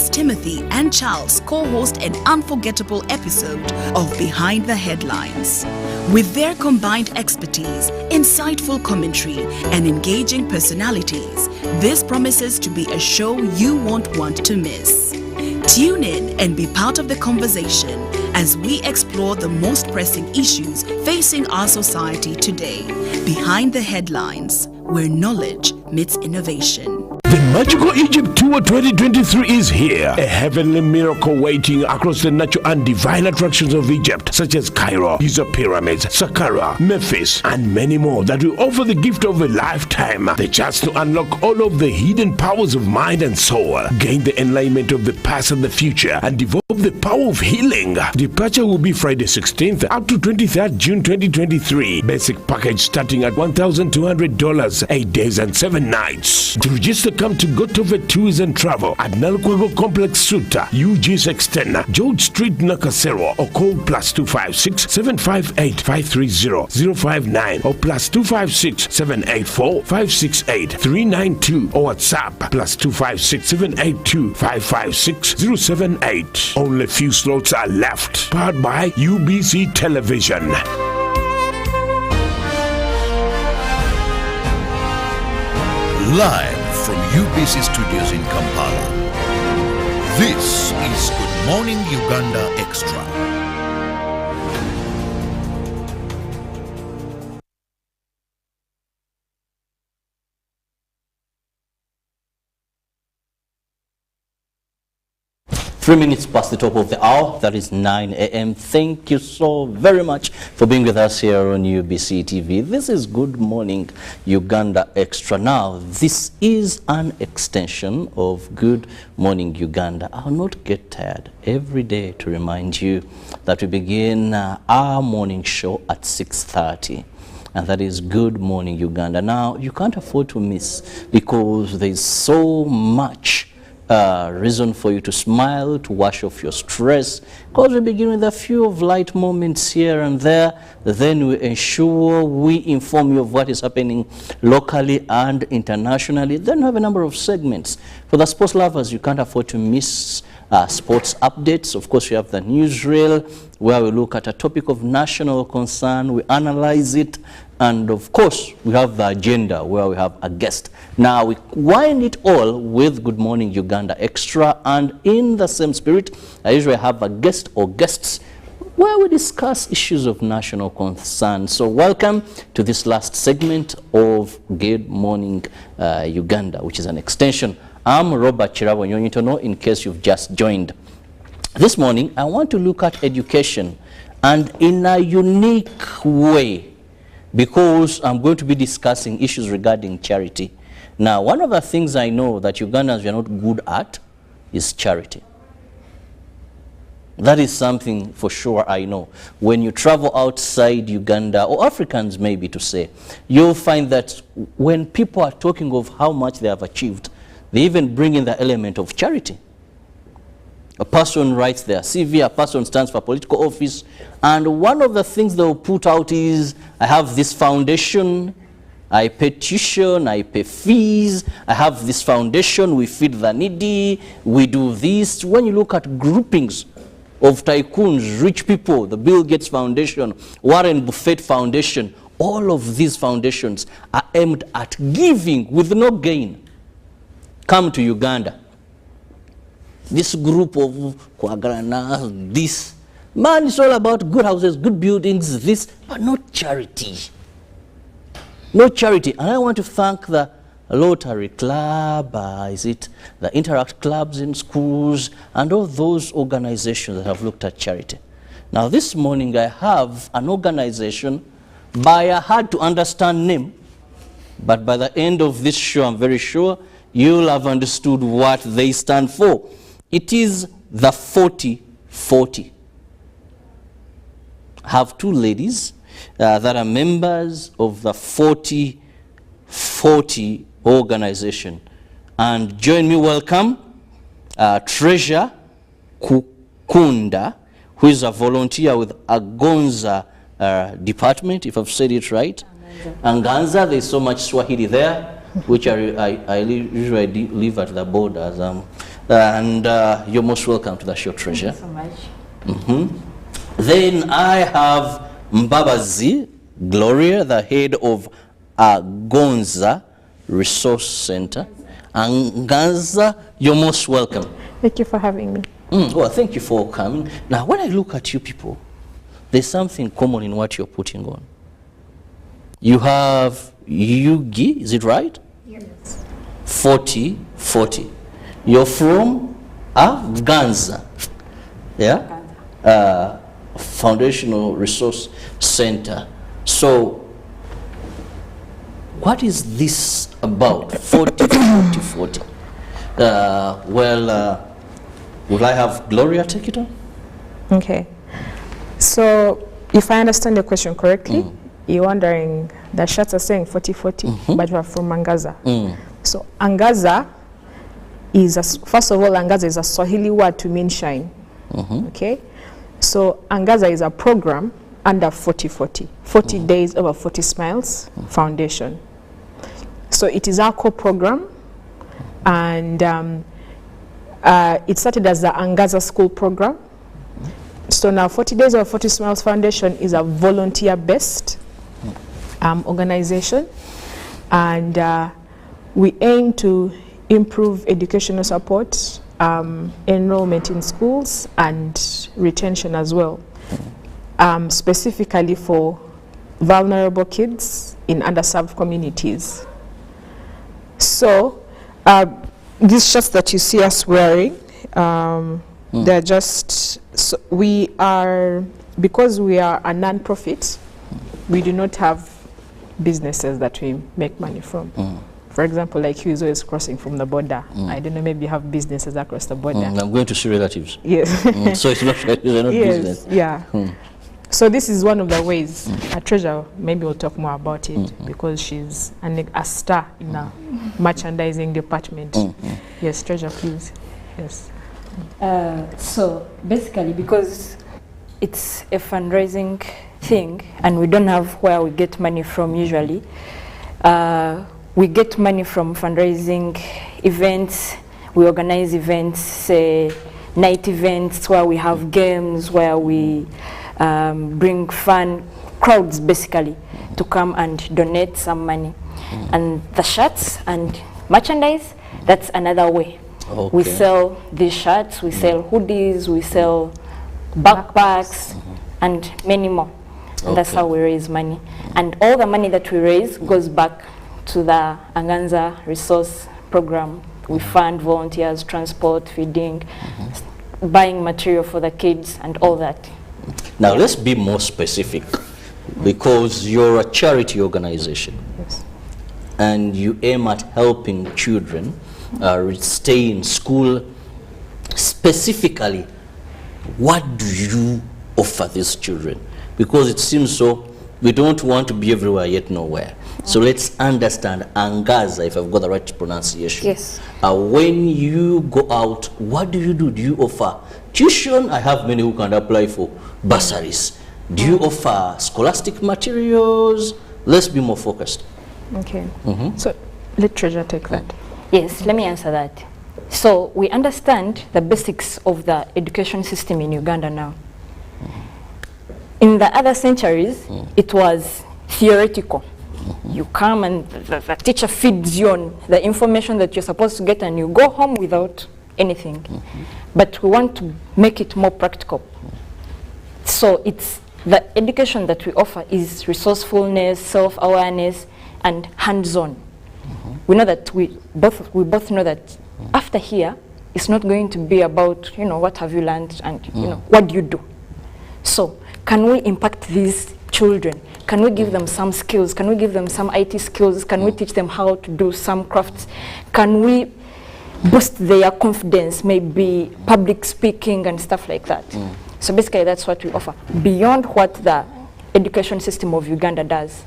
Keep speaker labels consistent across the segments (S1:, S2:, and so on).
S1: as Timothy and Charles co-host an unforgettable episode of Behind the Headlines. With their combined expertise, insightful commentary, and engaging personalities, this promises to be a show you won't want to miss. Tune in and be part of the conversation as we explore the most pressing issues facing our society today. Behind the Headlines, where knowledge meets innovation.
S2: The Magical Egypt Tour 2023 is here. A heavenly miracle waiting across the natural and divine attractions of Egypt, such as Cairo, Giza Pyramids, Saqqara, Memphis, and many more that will offer the gift of a lifetime. The chance to unlock all of the hidden powers of mind and soul, gain the enlightenment of the past and the future, and develop the power of healing. Departure will be Friday 16th up to 23rd June 2023. Basic package starting at $1,200, 8 days and 7 nights. To register, come to Gotove Tours and Travel at Nalkwago Complex Suta, UG610, George Street, Nakasero, or call +256 758 530 059 or +256 784 568 392 or WhatsApp +256 782 556 078. Only few slots are left. Powered by UBC Television.
S3: Live from UBC Studios in Kampala, this is Good Morning Uganda Extra.
S4: 3 minutes past the top of the hour, that is 9 a.m. Thank you so very much for being with us here on UBC TV. This is Good Morning Uganda Extra. Now, this is an extension of Good Morning Uganda. I'll not get tired every day to remind you that we begin our morning show at 6:30. And that is Good Morning Uganda. Now, you can't afford to miss because there's so much reason for you to smile, to wash off your stress, because we begin with a few of light moments here and there. Then we ensure we inform you of what is happening locally and internationally. Then we have a number of segments. For the sports lovers, you can't afford to miss sports updates. Of course, we have the newsreel, where we look at a topic of national concern, we analyze it, and of course, we have the agenda, where we have a guest. Now, we wind it all with Good Morning Uganda Extra, and in the same spirit, I usually have a guest or guests where we discuss issues of national concern. So welcome to this last segment of Good Morning Uganda, which is an extension. I'm Robert KIrabo, you need to know in case you've just joined. This morning, I want to look at education, and in a unique way, because I'm going to be discussing issues regarding charity. Now, one of the things I know that Ugandans are not good at is charity. That is something for sure I know. When you travel outside Uganda, or Africans maybe to say, you'll find that when people are talking of how much they have achieved, they even bring in the element of charity. A person writes their CV, a person stands for political office, and one of the things they'll put out is, I have this foundation, I pay tuition, I pay fees, I have this foundation, we feed the needy, we do this. When you look at groupings of tycoons, rich people, the Bill Gates Foundation, Warren Buffett Foundation, all of these foundations are aimed at giving with no gain. Come to Uganda. This group of Kwagarana, this, man, it's all about good houses, good buildings, this, but not charity. No charity. And I want to thank the Rotary Club, is it the Interact Clubs in schools, and all those organizations that have looked at charity. Now, this morning I have an organization by a hard to understand name, but by the end of this show, I'm very sure you'll have understood what they stand for. It is the 40-40. I have two ladies that are members of the 40-40 organization. And join me, welcome Treasure Kukunda, who is a volunteer with Agonza department, if I've said it right. Anganza, there's so much Swahili there, which I usually live at the borders. And you're most welcome to the show, Treasure.
S5: Thank you so much.
S4: Then I have Mbabazi Gloria, the head of Gonza Resource Center. And Ganza, you're most welcome.
S6: Thank you for having me.
S4: Well, thank you for coming. Now, when I look at you people, there's something common in what you're putting on. You have Yugi, is it right?
S6: Yes.
S4: 40-40. You're from Ganza, yeah? Foundational Resource Center. So, what is this about? 40-40-40. Will I have Gloria take it on?
S6: Okay. So, if I understand the question correctly, you're wondering, the shirts are saying 40-40, but we're from Angaza. So, Angaza is, first of all, Angaza is a Swahili word to mean shine. Okay? So, Angaza is a program under 40-40, 40 Days Over 40 Smiles Foundation. So, it is our core program, and it started as the Angaza School program. So now 40 Days of 40 Smiles Foundation is a volunteer-based organization, and we aim to improve educational support, enrollment in schools, and retention as well, specifically for vulnerable kids in underserved communities. So these shirts that you see us wearing, they're just, so because we are a non-profit, we do not have businesses that we make money from. For example, like you is always crossing from the border. I don't know, maybe you have businesses across the border.
S4: I'm going to see relatives.
S6: Yes.
S4: So it's not, they're not business.
S6: Yeah. So this is one of the ways. Treasure, maybe we'll talk more about it, because she's a star in the merchandising department. Yes, Treasure, please. Yes.
S5: So basically, because it's a fundraising thing and we don't have where we get money from usually, we get money from fundraising events. We organize events, say night events where we have games, where we bring fun crowds basically to come and donate some money. And the shirts and merchandise, that's another way.
S4: Okay.
S5: We sell these shirts, we sell hoodies, we sell backpacks, and many more. And that's how we raise money. And all the money that we raise goes back to the Anganza Resource Program. We fund volunteers, transport, feeding, buying material for the kids, and all that.
S4: Now let's be more specific, because you're a charity organization.
S6: Yes.
S4: And you aim at helping children stay in school. Specifically, what do you offer these children? Because it seems so, we don't want to be everywhere yet nowhere. So let's understand Angaza, if I've got the right pronunciation.
S5: Yes.
S4: When you go out, what do you do? Do you offer tuition? I have many who can apply for bursaries. Do you offer scholastic materials? Let's be more focused.
S6: Okay. So let Treasure take that.
S5: Yes, let me answer that. So we understand the basics of the education system in Uganda now. In the other centuries, it was theoretical. You come and the teacher feeds you on the information that you're supposed to get, and you go home without anything. But we want to make it more practical. So it's the education that we offer is resourcefulness, self-awareness, and hands-on. We know that we both know that after here, it's not going to be about, you know, what have you learned and, you know, what do you do? So can we impact these children? Can we give them some skills? Can we give them some IT skills? Can we teach them how to do some crafts? Can we boost their confidence, maybe public speaking and stuff like that? So basically that's what we offer, beyond what the education system of Uganda does.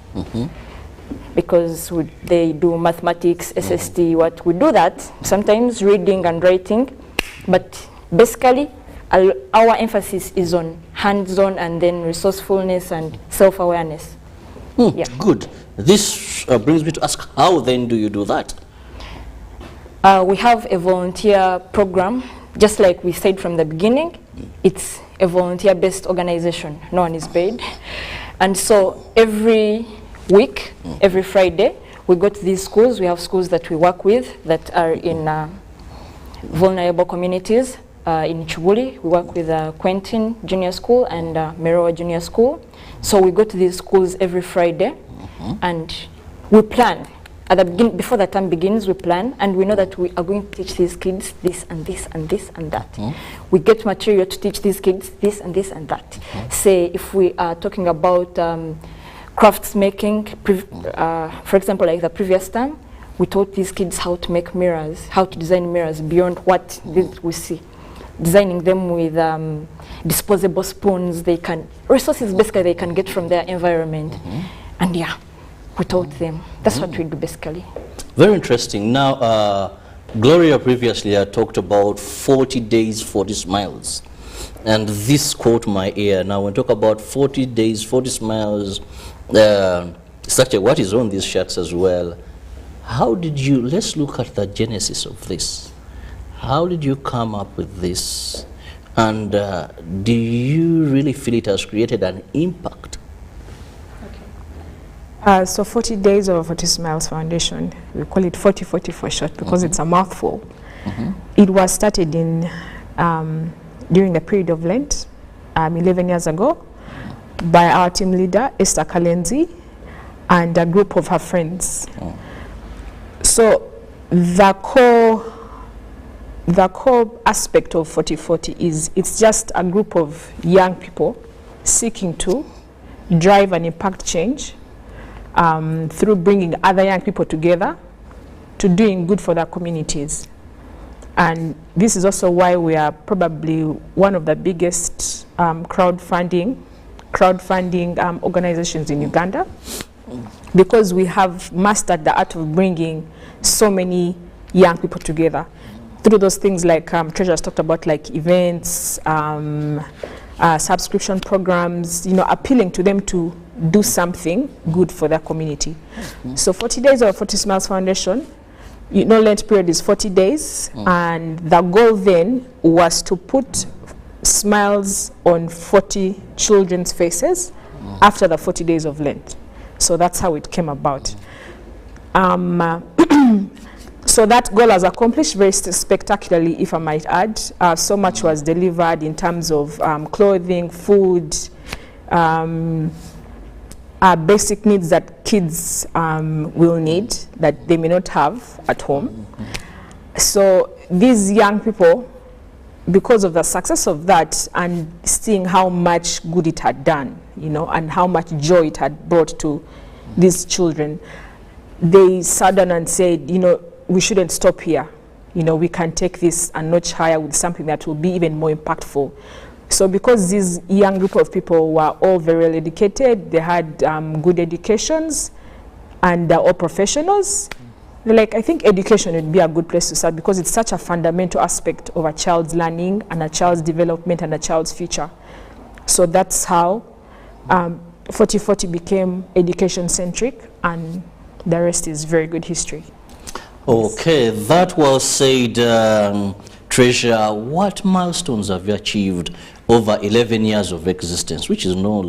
S5: Because they do mathematics, SST, what we do that, sometimes reading and writing, but basically our emphasis is on hands-on and then resourcefulness and self-awareness.
S4: Yeah. Good. This brings me to ask, how then do you do that?
S5: We have a volunteer program, just like we said from the beginning. It's a volunteer-based organization. No one is paid. And so every week, every Friday, we go to these schools. We have schools that we work with that are in vulnerable communities. In Chibuli, we work with Quentin Junior School and Meroa Junior School. So we go to these schools every Friday, and we plan. At the beginning, before the term begins, we plan, and we know that we are going to teach these kids this and this and this and that. We get material to teach these kids this and this and that. Say, if we are talking about crafts making, for example, like the previous term, we taught these kids how to make mirrors, how to design mirrors beyond what we see. Designing them with disposable spoons, resources basically they can get from their environment. And yeah, we taught them. That's what we do basically.
S4: Very interesting. Now, Gloria previously had talked about 40 days, 40 smiles. And this caught my ear. Now, when we talk about 40 days, 40 smiles, such a what is on these shirts as well. How did you, let's look at the genesis of this. How did you come up with this? And do you really feel it has created an impact?
S6: So 40 Days of 40 Smiles Foundation, we call it 40-40 for short because it's a mouthful. It was started in during the period of Lent, 11 years ago, by our team leader, Esther Kalenzi, and a group of her friends. So the core aspect of 40-40 is it's just a group of young people seeking to drive and impact change through bringing other young people together to doing good for their communities. And this is also why we are probably one of the biggest crowdfunding organizations in Uganda, because we have mastered the art of bringing so many young people together through those things like Treasure has talked about, like events, subscription programs, appealing to them to do something good for their community. So 40 Days of 40 Smiles Foundation, Lent period is 40 days, and the goal then was to put smiles on 40 children's faces after the 40 days of Lent. So that's how it came about. So that goal was accomplished very spectacularly, if I might add. So much was delivered in terms of clothing, food, basic needs that kids will need that they may not have at home. So these young people, because of the success of that and seeing how much good it had done, and how much joy it had brought to these children, they sat down and said, we shouldn't stop here. We can take this a notch higher with something that will be even more impactful. So because this young group of people were all very well educated, they had good educations, and they're all professionals, they're like, I think education would be a good place to start because it's such a fundamental aspect of a child's learning and a child's development and a child's future. So that's how 40-40 became education-centric, and the rest is very good history.
S4: Okay, that was said. Treasure, what milestones have you achieved over 11 years of existence, which is no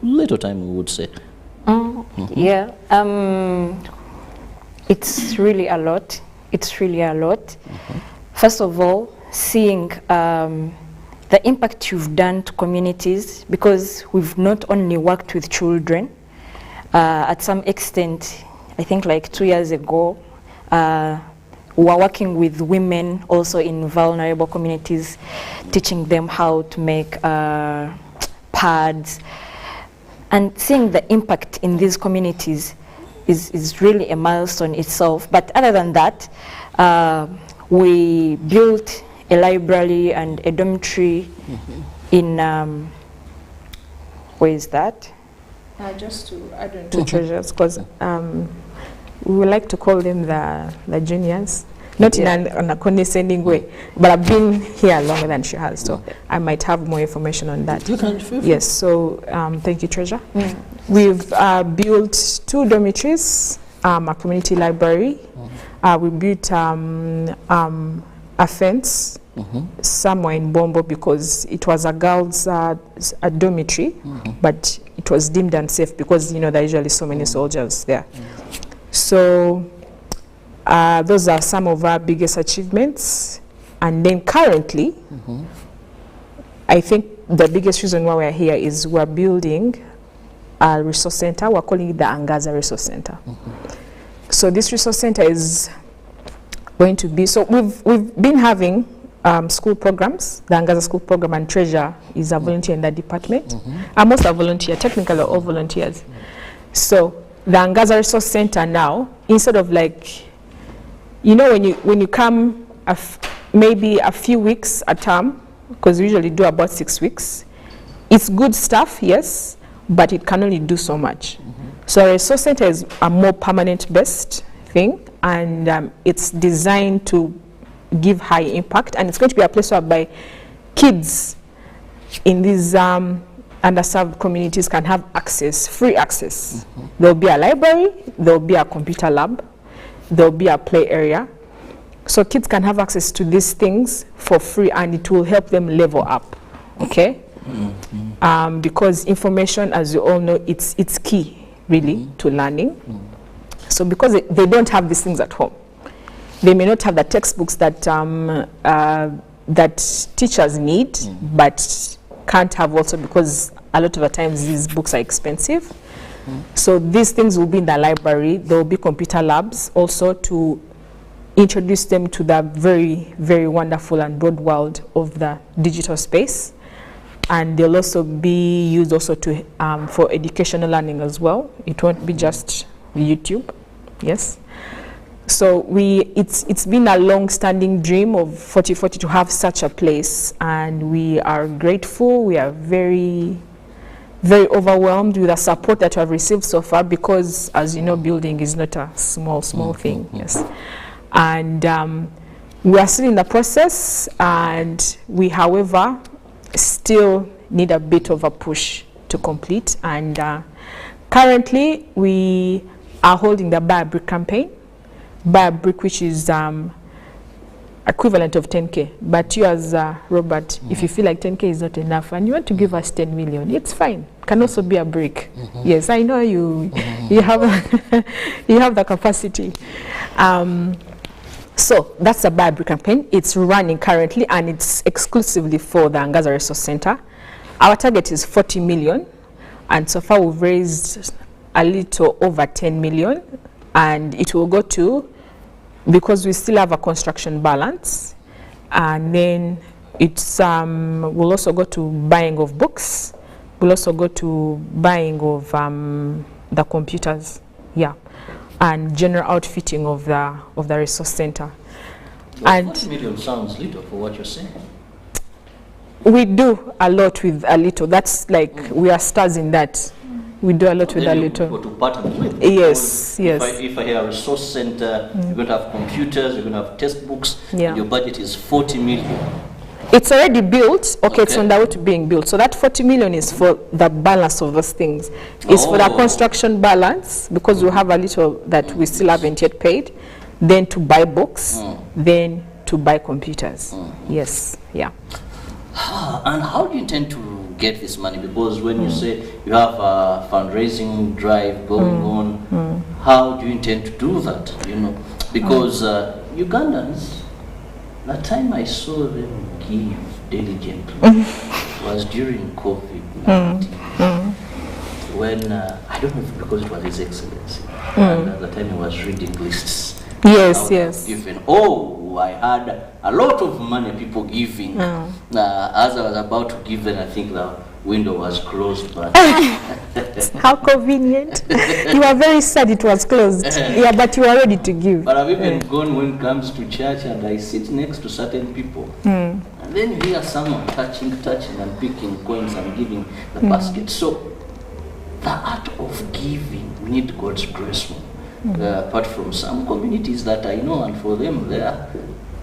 S4: little time, we would say?
S5: Yeah, it's really a lot. It's really a lot. First of all, seeing the impact you've done to communities, because we've not only worked with children, at some extent, I think like 2 years ago, we were working with women also in vulnerable communities, teaching them how to make pads, and seeing the impact in these communities is really a milestone itself. But other than that, we built a library and a dormitory in, where is that?
S6: Just to add on to Treasures, because we would like to call them the juniors, not in a condescending way, but I've been here longer than she has, so I might have more information on that. Yes, so thank you, Treasure. We've built 2 dormitories, a community library, We built a fence somewhere in Bombo because it was a girls' a dormitory, but it was deemed unsafe because there are usually so many soldiers there. So those are some of our biggest achievements. And then currently, I think the biggest reason why we're here is we're building a resource center. We're calling it the Angaza Resource Center. So this resource center is going to be, so we've been having school programs, the Angaza school program, and Treasure is a volunteer in that department. Most are volunteer, technically all volunteers. So the Angaza Resource Center now, instead of like, when you come maybe a few weeks a term, because we usually do about 6 weeks, it's good stuff, yes, but it can only do so much. So a resource center is a more permanent based thing, and it's designed to give high impact, and it's going to be a place whereby kids in these underserved communities can have access, free access. There'll be a library, there'll be a computer lab, there'll be a play area. So kids can have access to these things for free, and it will help them level up, okay? Because information, as you all know, it's key, really, to learning. So because they don't have these things at home, they may not have the textbooks that that teachers need, but can't have also because a lot of the times these books are expensive. So these things will be in the library. There will be computer labs also to introduce them to the very, very wonderful and broad world of the digital space. And they'll also be used also to for educational learning as well. It won't be just YouTube, yes. So it's been a long-standing dream of 4040 to have such a place, and we are grateful. We are very, very overwhelmed with the support that we have received so far, because, as you know, building is not a small thing, yes. And we are still in the process, and we, however, still need a bit of a push to complete. And currently, we are holding the Buy a Brick campaign. Buy a Brick, which is equivalent of 10K. But you, as Robert, if you feel like 10K is not enough and you want to give us 10 million, it's fine. Can also be a brick. Yes, I know you have you have the capacity. So that's a Buy a Brick campaign. It's running currently, and it's exclusively for the Angaza Resource Center. Our target is 40 million, and so far we've raised a little over 10 million, and it will go to, because we still have a construction balance, and then it's we'll also go to buying of books. We'll also go to buying of the computers, yeah, and general outfitting of the resource center.
S4: And 40 million sounds little for what you're saying.
S6: We do a lot with a little. That's like we are stars in that. We do a lot with a little.
S4: To partner with.
S6: Yes, yes.
S4: If I hear a resource center, you're going to have computers, you're going to have textbooks,
S6: yeah.
S4: Your budget is 40 million.
S6: It's already built. Okay, it's on the way to being built. So that 40 million is for the balance of those things. It's for the construction balance, because we have a little that we still haven't yet paid. Then to buy books, then to buy computers. Yes, yeah.
S4: And how do you intend to get this money? Because when you say you have a fundraising drive going on, how do you intend to do that? You know, because Ugandans, the time I saw them give diligently was during COVID-19, when I don't know if because it was His Excellency, and at the time he was reading lists.
S6: Yes, yes.
S4: Given. Oh, I had a lot of money people giving. As I was about to give them, I think the window was closed. But
S6: how convenient. You are very sad it was closed. Yeah, but you are ready to give.
S4: But I've even gone when it comes to church, and I sit next to certain people. And then you hear someone touching and picking coins and giving the basket. So the art of giving, we need God's grace more. Apart from some communities that I know, and for them, their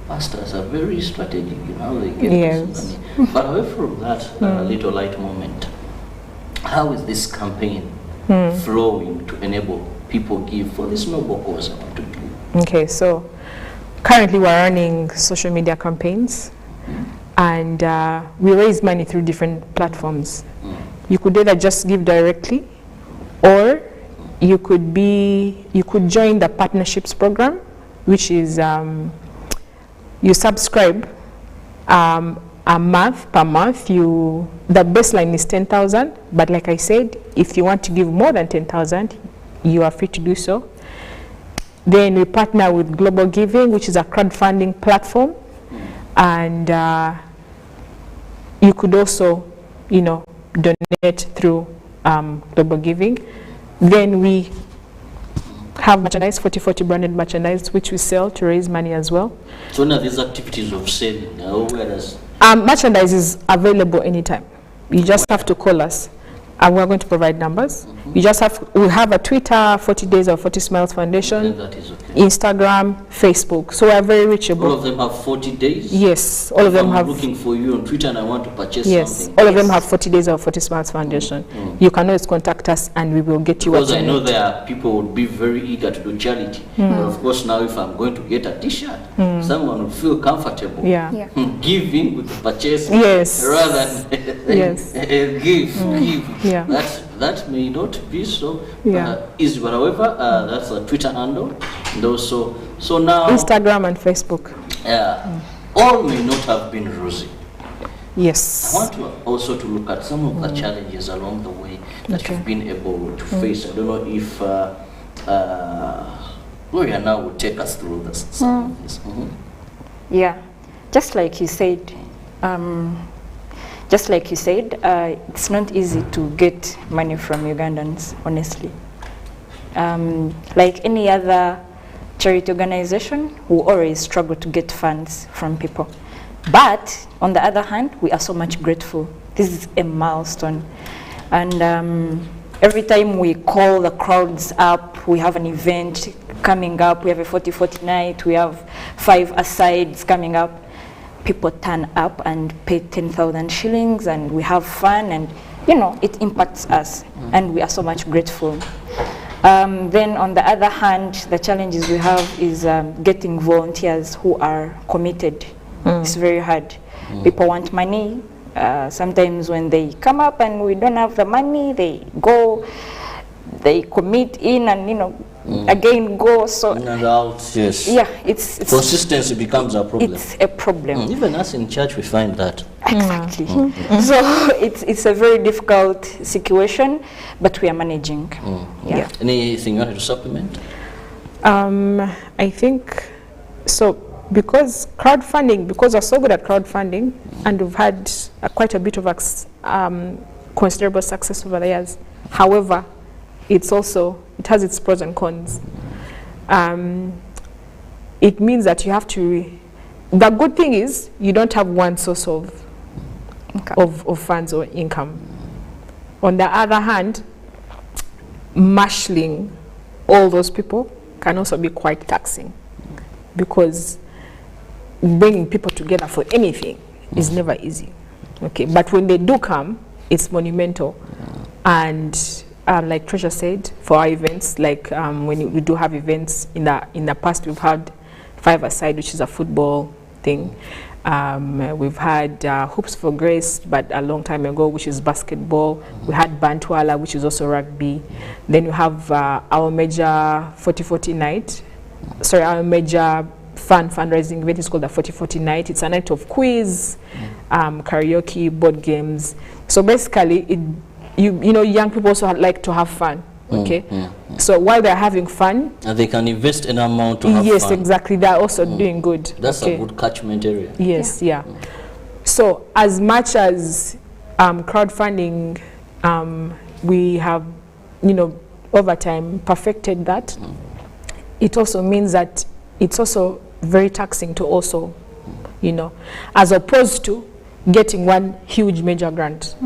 S4: pastors are very strategic in how they get this money. But away from that little light moment, how is this campaign flowing to enable people give for this noble cause I want to do?
S6: Okay, so currently we're running social media campaigns, and we raise money through different platforms. You could either just give directly, or you could join the partnerships program, which is you subscribe per month. The baseline is 10,000, but like I said, if you want to give more than 10,000, you are free to do so. Then we partner with Global Giving, which is a crowdfunding platform, and you could also, donate through Global Giving. Then we have merchandise, 4040 branded merchandise, which we sell to raise money as well.
S4: So now these activities of selling, where does...
S6: Merchandise is available anytime. You just have to call us, and we're going to provide numbers. We have a Twitter, 40 Days of 40 Smiles Foundation,
S4: that is okay.
S6: Instagram, Facebook. So we're very reachable.
S4: All of them have 40 days?
S6: Yes, all of them have.
S4: I'm looking for you on Twitter and I want to purchase something.
S6: Yes, all of them have 40 Days of 40 Smiles Foundation. You can always contact us and we will get you what you need.
S4: Because I know there are people who would be very eager to do charity. But of course now if I'm going to get a t-shirt, someone will feel comfortable giving with the purchase rather than give.
S6: Yeah.
S4: That may not be so easy, but however, that's a Twitter handle, and also, so now...
S6: Instagram and Facebook.
S4: All may not have been rosy.
S6: Yes.
S4: I want to also to look at some of the challenges along the way that you've been able to face. I don't know if Gloria now will take us through this, some of this.
S5: Yeah, just like you said, it's not easy to get money from Ugandans, honestly. Like any other charity organization, we always struggle to get funds from people. But on the other hand, we are so much grateful. This is a milestone. And every time we call the crowds up, we have an event coming up, we have a 40-40 night, we have 5 asides coming up. People turn up and pay 10,000 shillings and we have fun, and it impacts us and we are so much grateful. Then on the other hand, the challenges we have is getting volunteers who are committed. It's very hard. People want money. Sometimes when they come up and we don't have the money, they go, they commit in and again go. So
S4: in and out, yes.
S5: Yeah, it's
S4: consistency becomes a problem.
S5: It's a problem.
S4: Even us in church, we find that.
S5: Exactly. So it's a very difficult situation, but we are managing. Yeah.
S4: Anything you wanted to supplement?
S6: I think so. Because we're so good at crowdfunding, and we've had quite a bit of considerable success over the years. However, it has its pros and cons. It means that you have to. The good thing is you don't have one source of funds or income. On the other hand, marshalling all those people can also be quite taxing, because bringing people together for anything is never easy. Okay, but when they do come, it's monumental. And like Treasure said, for our events, like when we do have events in the past, we've had 5-a-side, which is a football thing. We've had Hoops for Grace, but a long time ago, which is basketball. We had Bantwala, which is also rugby. Then we have our major 40-40 night. Sorry, our major fundraising event is called the 40-40 night. It's a night of quiz, karaoke, board games. So basically, young people also like to have fun. Okay, so while they're having fun,
S4: and they can invest an amount to have fun.
S6: Yes, exactly. They're also doing good.
S4: That's a good catchment area.
S6: Yes, yeah. So as much as crowdfunding, we have, over time perfected that. It also means that it's also very taxing to also, as opposed to getting one huge major grant,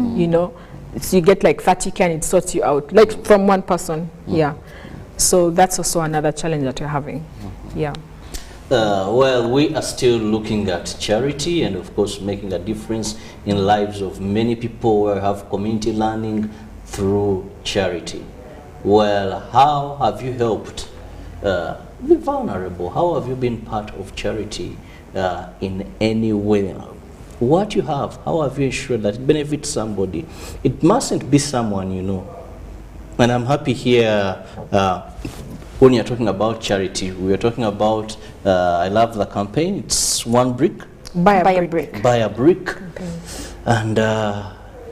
S6: so you get like 30K and it sorts you out, like from one person. Yeah. So that's also another challenge that you're having. Yeah.
S4: Well, we are still looking at charity and of course making a difference in lives of many people who have community learning through charity. Well, how have you helped the vulnerable. How have you been part of charity in any way? What you have, how have you ensured that it benefits somebody? It mustn't be someone you know. And I'm happy here when you're talking about charity. We are talking about, I love the campaign. It's one brick.
S5: Buy a brick.
S4: Buy a brick.
S5: Okay.
S4: And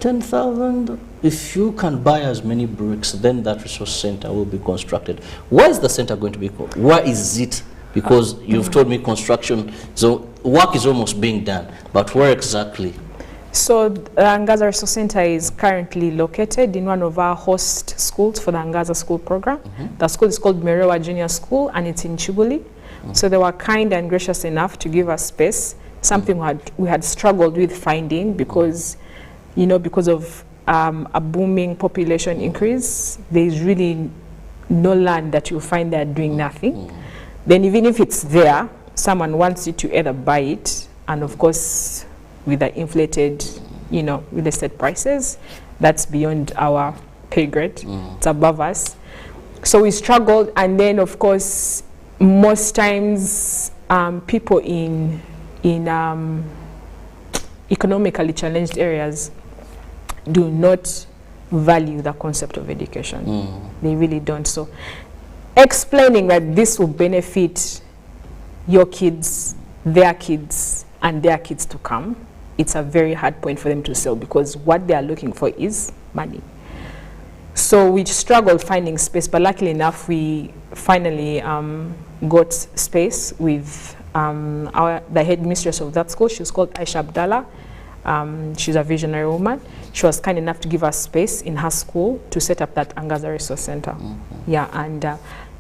S4: 10,000, if you can buy as many bricks, then that resource center will be constructed. Where is the center going to be called? Where is it? Because you've told me construction, so work is almost being done, but where exactly?
S6: So the Angaza Resource Center is currently located in one of our host schools for the Angaza School program. The school is called Merewa Junior School, and it's in Chibuli. So they were kind and gracious enough to give us space, something we had struggled with finding because, you know, because of a booming population increase, there is really no land that you'll find there doing nothing. Then even if it's there, someone wants you to either buy it, and of course, with the inflated, you know, real estate prices, that's beyond our pay grade. It's above us. So we struggled, and then of course, most times people in economically challenged areas do not value the concept of education. They really don't. So explaining that this will benefit your kids, their kids, and their kids to come, it's a very hard point for them to sell because what they are looking for is money. So we struggled finding space, but luckily enough, we finally got space with the headmistress of that school. She was called Aisha Abdallah. She's a visionary woman. She was kind enough to give us space in her school to set up that Angaza Resource Center. Yeah, and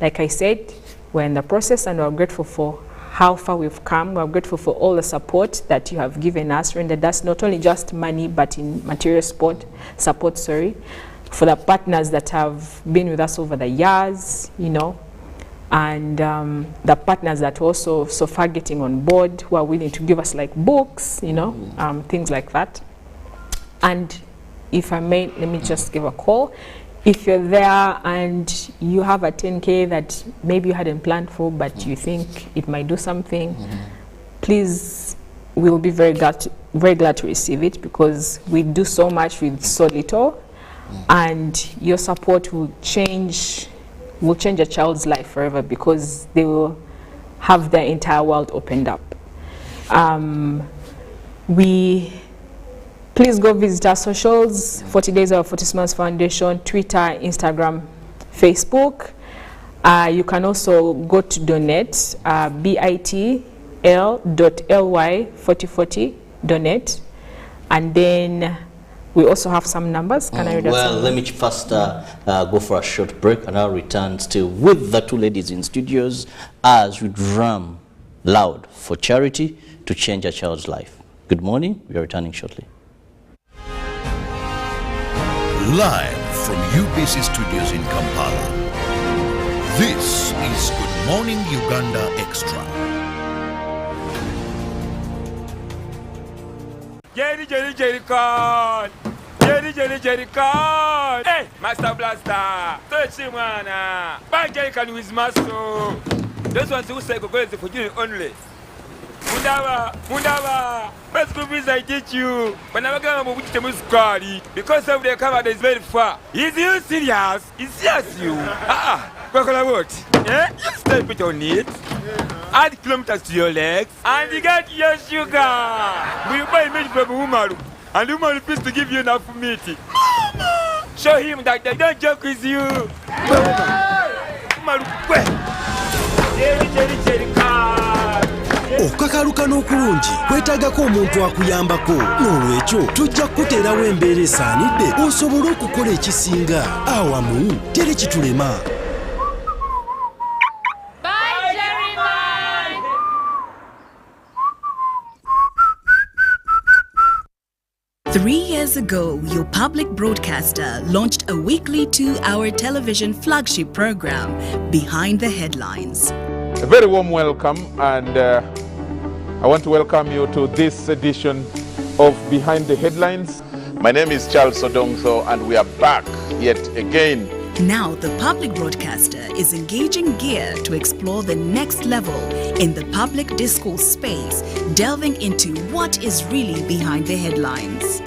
S6: like I said, we're in the process, and we're grateful for how far we've come. We're grateful for all the support that you have given us, rendered us not only just money, but in material support, for the partners that have been with us over the years, you know, and the partners that also so far getting on board, who are willing to give us like books, you know, things like that. And if I may, let me just give a call. If you're there and you have a 10K that maybe you hadn't planned for, but you think it might do something, please, we'll be very glad to receive it, because we do so much with so little, and your support will change a child's life forever, because they will have their entire world opened up. Please go visit our socials, 40 Days of 40 Smiles Foundation, Twitter, Instagram, Facebook. You can also go to donate, bit.ly/4040 donate. And then we also have some numbers. Can I read out some?
S4: Let me first go for a short break, and I'll return still with the two ladies in studios as we drum loud for charity to change a child's life. Good morning. We are returning shortly.
S3: Live from UBC Studios in Kampala, this is Good Morning Uganda Extra.
S7: Jerry con! Jerry con! Hey, Master Blaster! Touch him, man! Bang Jerry con with muscle! Those ones who say go for you only. Mundava, best movies I teach you. When I go to Muscari, because of the camera is very far. Is you serious? Is serious you? What? Yeah? You step it on it. Add kilometers to your legs, and you get your sugar. We buy meat from Umaru, and Umaru refused to give you enough meat. Mama! Show him that they don't joke with you. Umaru, Jerry car.
S8: Okakaluka n'okulungi kwetaagako omuntu akuyambako, n'olwekyo tujja kukuteerawo embeera esaanidde osobole okukola ekisinga. Awamu teri kitulema.
S1: Three years ago, your public broadcaster launched a weekly 2-hour television flagship program, Behind the Headlines.
S9: A very warm welcome, and I want to welcome you to this edition of Behind the Headlines.
S10: My name is Charles Odongso, and we are back yet again
S1: Now, the public broadcaster is engaging gear to explore the next level in the public discourse space, delving into what is really behind the headlines.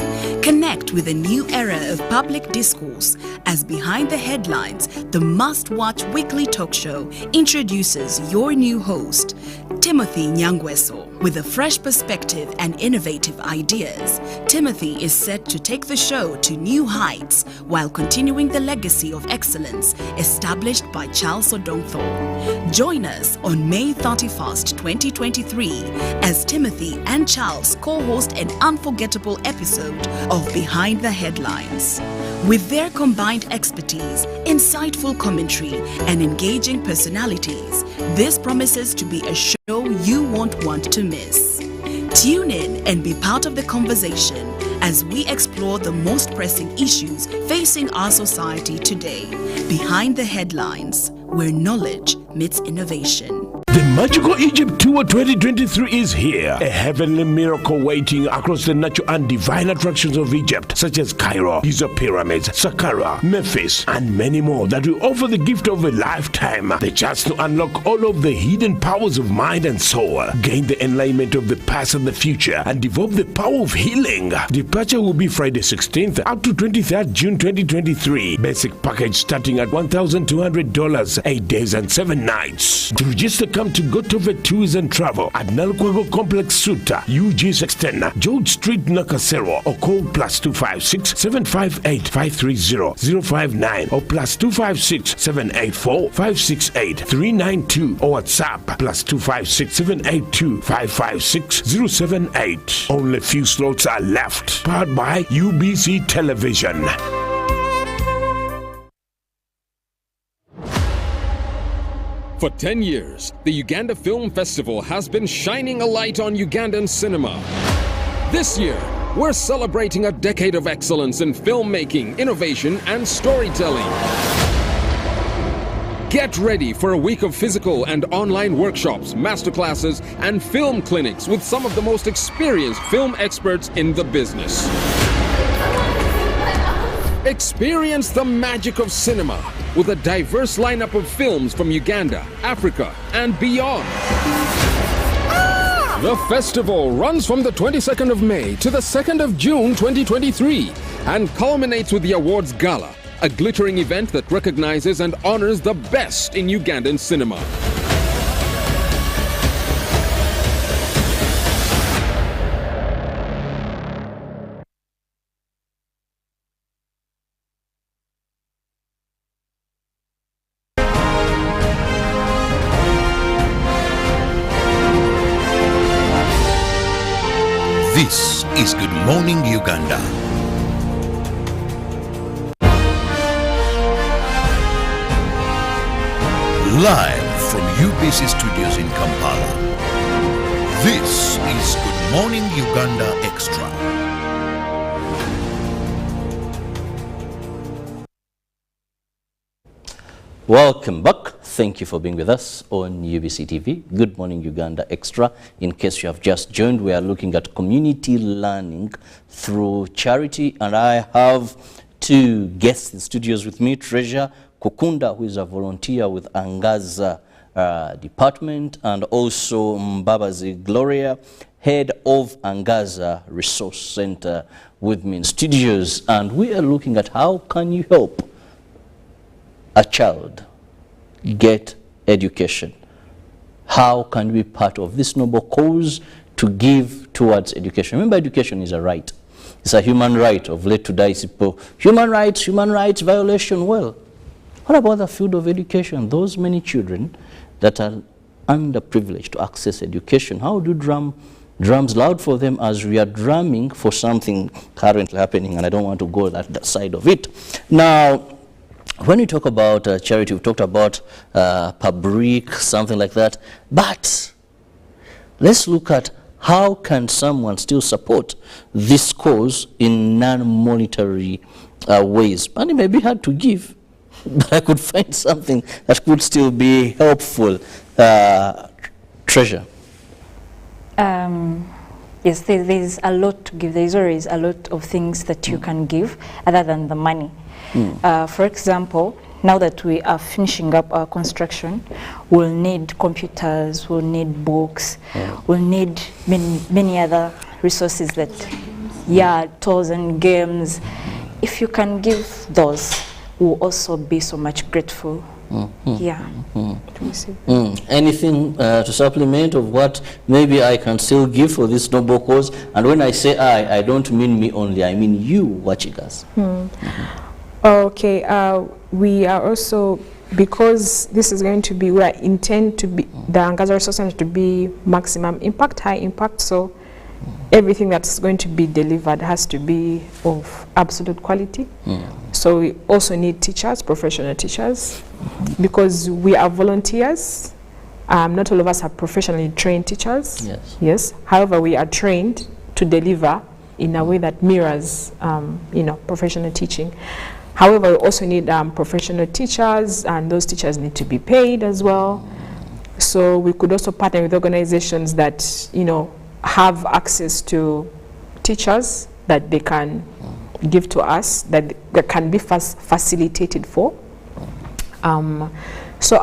S1: Connect with a new era of public discourse as Behind the Headlines, the must-watch weekly talk show, introduces your new host, Timothy Nyangweso. With a fresh perspective and innovative ideas, Timothy is set to take the show to new heights while continuing the legacy of excellence established by Charles Odongtho. Join us on May 31st, 2023 as Timothy and Charles co-host an unforgettable episode of Behind the Headlines. With their combined expertise, insightful commentary, and engaging personalities, this promises to be a show you won't want to miss. Tune in and be part of the conversation as we explore the most pressing issues facing our society today. Behind the Headlines, where knowledge meets innovation.
S2: The Magical Egypt Tour 2023 is here. A heavenly miracle waiting across the natural and divine attractions of Egypt, such as Cairo, Giza Pyramids, Saqqara, Memphis, and many more that will offer the gift of a lifetime. The chance to unlock all of the hidden powers of mind and soul, gain the enlightenment of the past and the future, and develop the power of healing. Departure will be Friday 16th up to 23rd June 2023. Basic package starting at $1,200, 8 days and 7 nights. To register, come to Gotove Tours and Travel at Nalkwago Complex Suta, UG16, George Street, Nakasero, or call +256 758 530 059 or +256 784 568 392 or WhatsApp +256 782 556 078. Only few slots are left. Powered by UBC Television.
S10: For 10 years, the Uganda Film Festival has been shining a light on Ugandan cinema. This year, we're celebrating a decade of excellence in filmmaking, innovation, and storytelling. Get ready for a week of physical and online workshops, masterclasses, and film clinics with some of the most experienced film experts in the business. Experience the magic of cinema with a diverse lineup of films from Uganda, Africa, and beyond. The festival runs from the 22nd of May to the 2nd of June 2023 and culminates with the Awards Gala, a glittering event that recognizes and honors the best in Ugandan cinema.
S3: This is Good Morning Uganda. Live from UBC Studios in Kampala. This is Good Morning Uganda Extra.
S4: Welcome back. Thank you for being with us on UBC TV. Good Morning Uganda Extra. In case you have just joined, we are looking at community learning through charity, and I have two guests in studios with me, Treasure Kukunda, who is a volunteer with Angaza department, and also Mbabazi Gloria, head of Angaza Resource Center, with me in studios. And we are looking at how can you help a child get education. How can we be part of this noble cause to give towards education? Remember, education is a right. It's a human right of late to die. Human rights violation. Well, what about the field of education? Those many children that are underprivileged to access education. How do drums loud for them as we are drumming for something currently happening, and I don't want to go that side of it. Now, when we talk about charity, we talked about Public, something like that. But let's look at how can someone still support this cause in non-monetary ways. Money may be hard to give, but I could find something that could still be helpful. Treasure.
S5: Yes, there's a lot to give. There's always a lot of things that you can give other than the money. For example, now that we are finishing up our construction, we'll need computers, we'll need books, we'll need many other resources that, tools and games. If you can give those, we'll also be so much grateful.
S4: Anything to supplement of what maybe I can still give for this noble cause? And when I say I don't mean me only, I mean you watching us.
S6: Okay, we are also, because this is going to be, we intend to be, the Angaza Resource Center to be maximum impact, high impact, so everything that's going to be delivered has to be of absolute quality. So we also need teachers, professional teachers, because we are volunteers. Not all of us are professionally trained teachers. Yes. However, we are trained to deliver in a way that mirrors, professional teaching. However, we also need professional teachers, and those teachers need to be paid as well. So we could also partner with organizations that, have access to teachers that they can give to us, that can be facilitated for. So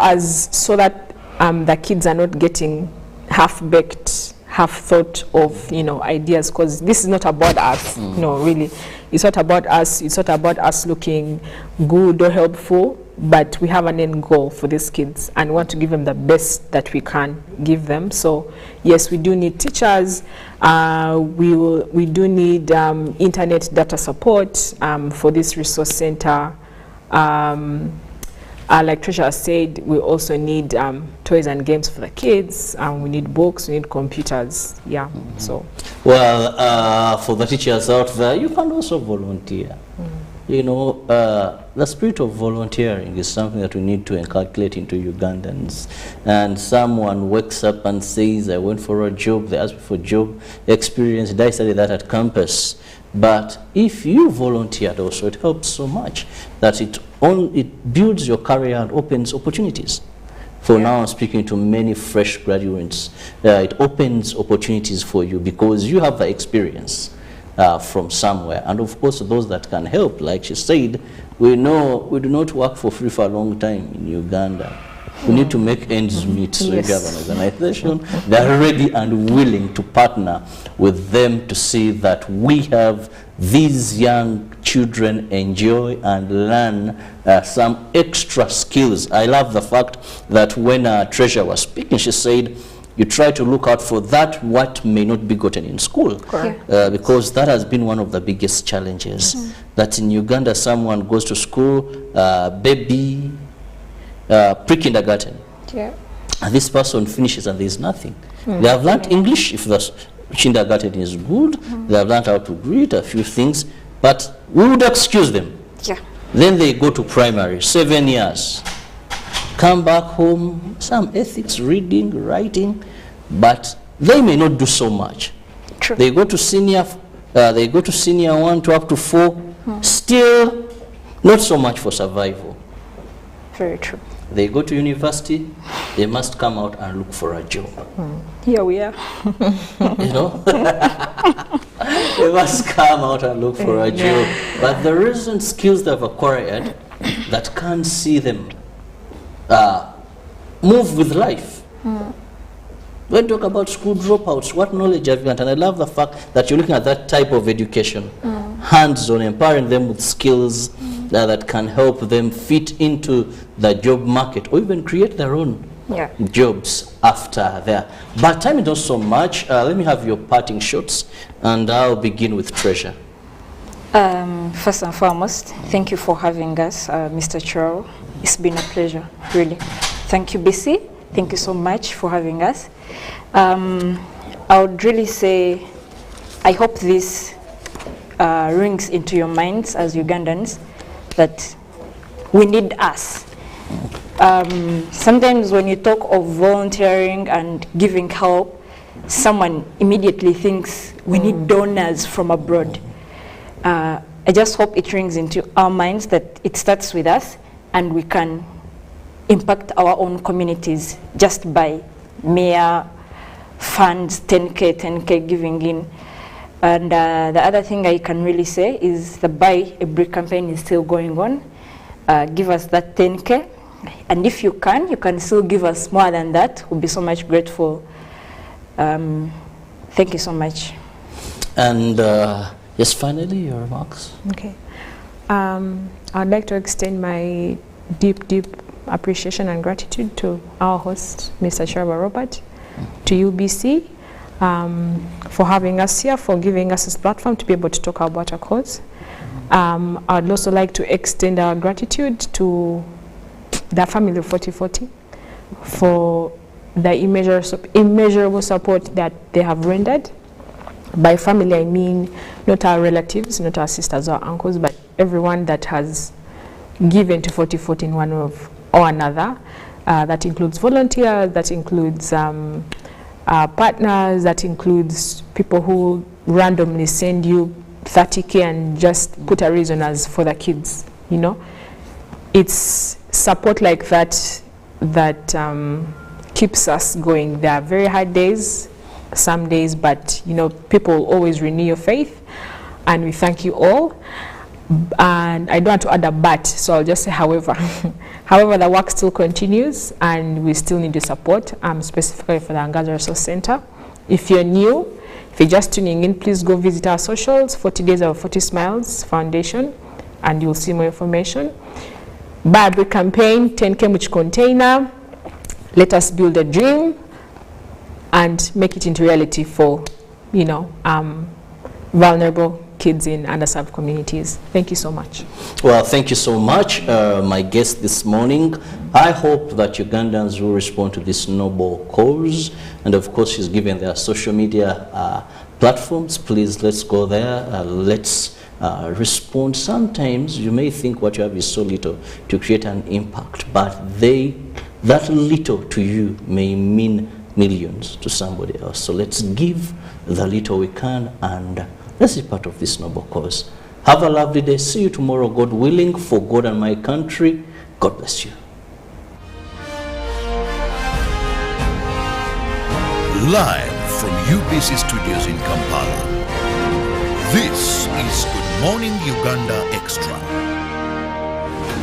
S6: that the kids are not getting half-baked, half-thought of, ideas, because this is not about us, really. It's not about us. It's not about us looking good or helpful, but we have an end goal for these kids and we want to give them the best that we can give them. So yes, we do need teachers. We do need internet data support for this resource center. Like Treasurer said, we also need toys and games for the kids. We need books, we need computers. So.
S4: Well, for the teachers out there, you can also volunteer. The spirit of volunteering is something that we need to inculcate into Ugandans. And someone wakes up and says, I went for a job, they asked me for job experience, did I study that at campus? But if you volunteered also, it helps so much that it builds your career and opens opportunities. For now, I'm speaking to many fresh graduates. It opens opportunities for you because you have the experience from somewhere. And of course, those that can help, like she said, we know we do not work for free for a long time in Uganda. We need to make ends meet. So if you have an organization, they're ready and willing to partner with them to see that we have these young children enjoy and learn some extra skills. I love the fact that when Treasurer was speaking, she said, you try to look out for that what may not be gotten in school. Because that has been one of the biggest challenges. That in Uganda, someone goes to school, baby, pre-kindergarten. And this person finishes and there's nothing. They have learned English if the kindergarten is good. They have learned how to greet, a few things. But we would excuse them. Then they go to primary, 7 years. Come back home, some ethics, reading, writing, but they may not do so much. They go to senior 1 to up to 4, still not so much for survival.
S5: Very true.
S4: They go to university, they must come out and look for a job.
S5: Here we are.
S4: They must come out and look for a job. But there isn't skills they've acquired that can see them move with life. When we talk about school dropouts, what knowledge have you got? And I love the fact that you're looking at that type of education, hands-on, empowering them with skills that can help them fit into the job market or even create their own jobs after there. But time is not so much. Let me have your parting shots, and I'll begin with Treasure.
S5: First and foremost, thank you for having us, Mr. Charo. It's been a pleasure, really. Thank you, BC. Thank you so much for having us. I would really say, I hope this rings into your minds as Ugandans, that we need us. Sometimes when you talk of volunteering and giving help, someone immediately thinks we need donors from abroad. I just hope it rings into our minds that it starts with us and we can impact our own communities just by mere funds, 10K giving in. And the other thing I can really say is the Buy a Brick campaign is still going on. give us that 10K. And if you can still give us more than that. We'll be so much grateful. Thank you so much.
S4: And yes, finally, your remarks.
S6: Okay. I'd like to extend my deep appreciation and gratitude to our host, Mr. KIrabo Robert, to UBC, for having us here, for giving us this platform to be able to talk about our cause. I'd also like to extend our gratitude to the family of 4040 for the immeasurable support that they have rendered. By family, I mean not our relatives, not our sisters or uncles, but everyone that has given to 4040 in one of or another. That includes volunteers, that includes partners, that includes people who randomly send you 30K and just put a reason as for the kids, you know. It's support like that that keeps us going. There are very hard days, some days, but you know, people always renew your faith, and we thank you all. And I don't want to add a but, so I'll just say however. However, the work still continues and we still need your support, specifically for the Angaza Resource Center. If you're new, if you're just tuning in, please go visit our socials, 40 Days of 40 Smiles Foundation, and you'll see more information. Buy a brick campaign, 10K which container. Let us build a dream and make it into reality for, you know, vulnerable kids in underserved communities. Thank you so much.
S4: Well, thank you so much, my guest this morning. I hope that Ugandans will respond to this noble cause. And of course, she's given their social media platforms. Please, let's go there. Let's respond. Sometimes you may think what you have is so little to create an impact, but that little to you may mean millions to somebody else. So let's give the little we can, and let's be part of this noble cause. Have a lovely day. See you tomorrow, God willing, for God and my country. God bless you.
S3: Live from UBC Studios in Kampala, this is Good Morning Uganda Extra.